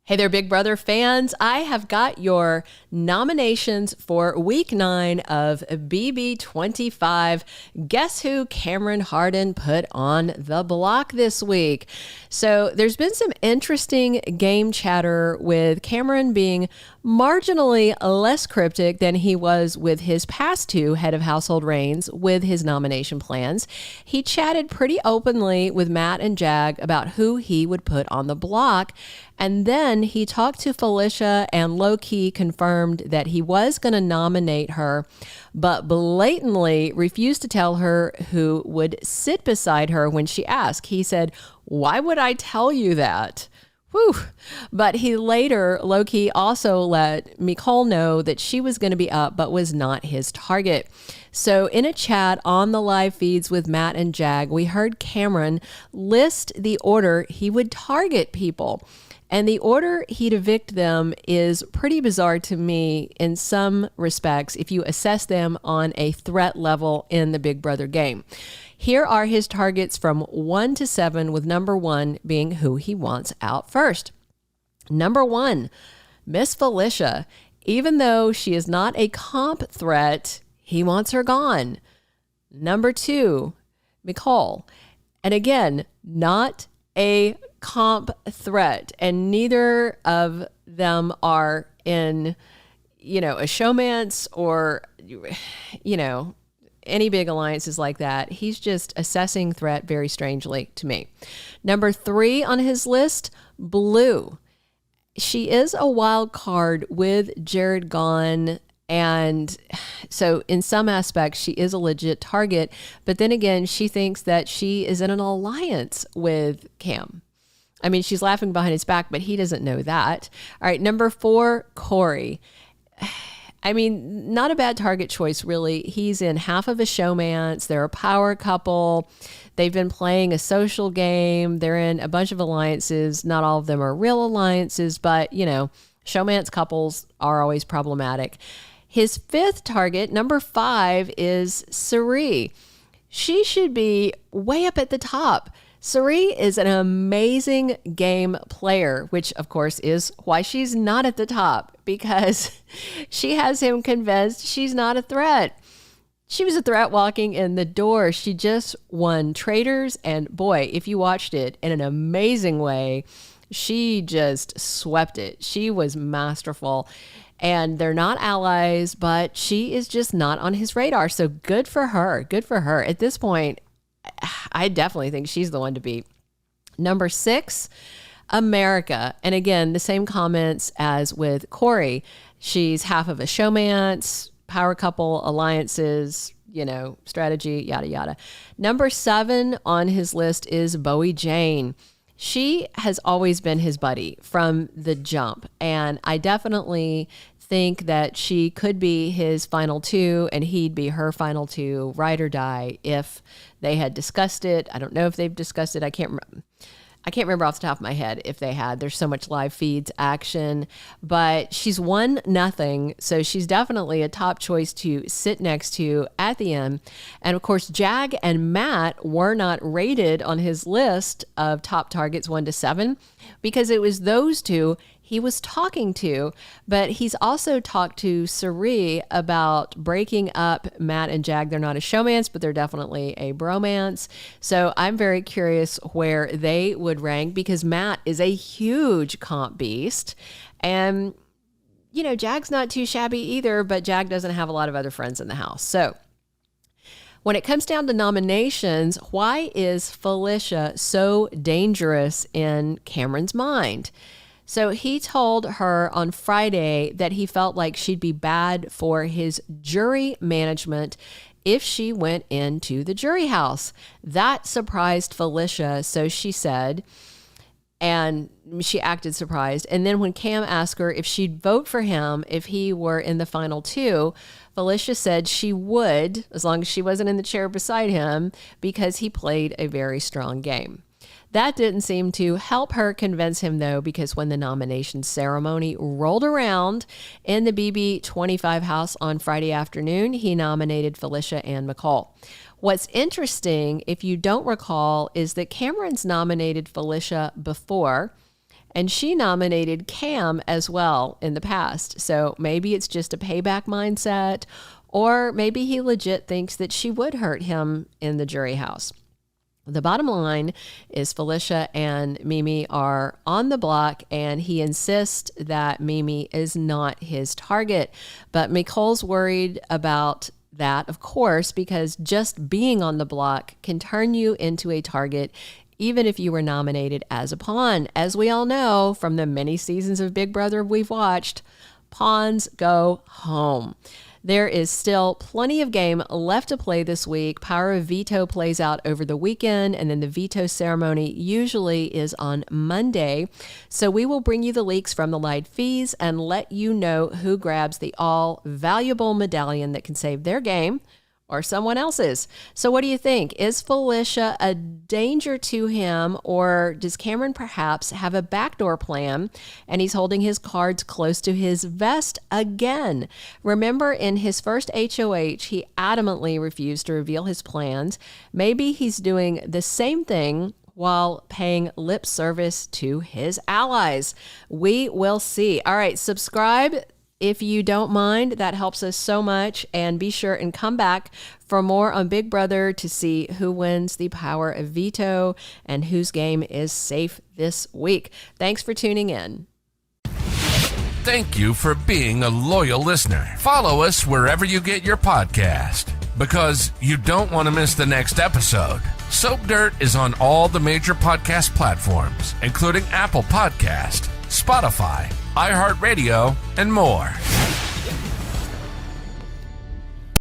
Hey there, Big Brother fans. I have got your nominations for week 9 of BB25. Guess who Cameron Hardin put on the block this week? So there's been some interesting game chatter with Cameron being marginally less cryptic than he was with his past 2 head of household reigns with his nomination plans. He chatted pretty openly with Matt and Jag about who he would put on the block. And then he talked to Felicia and low-key confirmed that he was going to nominate her, but blatantly refused to tell her who would sit beside her when she asked. He said, "Why would I tell you that?" Whew. But he later, low-key, also let Mecole know that she was going to be up, but was not his target. So in a chat on the live feeds with Matt and Jag, we heard Cameron list the order he would target people. And the order he'd evict them is pretty bizarre to me in some respects if you assess them on a threat level in the Big Brother game. Here are his targets from 1 to 7, with number 1 being who he wants out first. Number 1, Miss Felicia. Even though she is not a comp threat, he wants her gone. Number 2, Mecole. And again, not a comp threat, and neither of them are in, a showmance or, any big alliances like that. He's just assessing threat very strangely to me. Number 3 on his list, Blue. She is a wild card with Jared gone. And so in some aspects, she is a legit target. But then again, she thinks that she is in an alliance with Cam. I mean, she's laughing behind his back, but he doesn't know that. All right, number 4, Cory. I mean, not a bad target choice, really. He's in half of a showmance. They're a power couple. They've been playing a social game. They're in a bunch of alliances. Not all of them are real alliances, but, showmance couples are always problematic. His 5th target, number 5, is Cirie. She should be way up at the top. Cirie is an amazing game player, which of course is why she's not at the top, because she has him convinced she's not a threat. She was a threat walking in the door. She just won Traitors, and boy, if you watched it in an amazing way, she just swept it. She was masterful. And they're not allies, but she is just not on his radar. So good for her. Good for her. At this point, I definitely think she's the one to beat. Number 6, America. And again, the same comments as with Cory. She's half of a showmance, power couple, alliances, strategy, yada, yada. Number 7 on his list is Bowie Jane. She has always been his buddy from the jump. And I definitely think that she could be his final 2 and he'd be her final 2, ride or die, if they had discussed it. I don't know if they've discussed it. I can't remember off the top of my head if they had. There's so much live feeds action, but she's 1-0. So she's definitely a top choice to sit next to at the end. And of course, Jag and Matt were not rated on his list of top targets 1 to 7 because it was those 2 he was talking to, but he's also talked to Cirie about breaking up Matt and Jag. They're not a showmance, but they're definitely a bromance. So I'm very curious where they would rank, because Matt is a huge comp beast. And, Jag's not too shabby either, but Jag doesn't have a lot of other friends in the house. So when it comes down to nominations, why is Felicia so dangerous in Cameron's mind? So he told her on Friday that he felt like she'd be bad for his jury management if she went into the jury house. That surprised Felicia, so she said, and she acted surprised. And then when Cam asked her if she'd vote for him if he were in the final 2, Felicia said she would, as long as she wasn't in the chair beside him, because he played a very strong game. That didn't seem to help her convince him, though, because when the nomination ceremony rolled around in the BB25 house on Friday afternoon, he nominated Felicia and Mecole. What's interesting, if you don't recall, is that Cameron's nominated Felicia before, And she nominated Cam as well in the past. So maybe it's just a payback mindset, or maybe he legit thinks that she would hurt him in the jury house. The bottom line is Felicia and Mimi are on the block, and he insists that Mimi is not his target. But Mecole's worried about that, of course, because just being on the block can turn you into a target, even if you were nominated as a pawn. As we all know from the many seasons of Big Brother we've watched, pawns go home. There is still plenty of game left to play this week. Power of Veto plays out over the weekend, and then the veto ceremony usually is on Monday. So we will bring you the leaks from the live feeds and let you know who grabs the all-valuable medallion that can save their game or someone else's. So what do you think? Is Felicia a danger to him, or does Cameron perhaps have a backdoor plan and he's holding his cards close to his vest again? Remember, in his first HOH, he adamantly refused to reveal his plans. Maybe he's doing the same thing while paying lip service to his allies. We will see. All right, subscribe if you don't mind. That helps us so much. And be sure and come back for more on Big Brother to see who wins the power of veto and whose game is safe this week. Thanks for tuning in. Thank you for being a loyal listener. Follow us wherever you get your podcast, because you don't want to miss the next episode. Soap Dirt is on all the major podcast platforms, including Apple Podcast, Spotify, iHeartRadio, and more.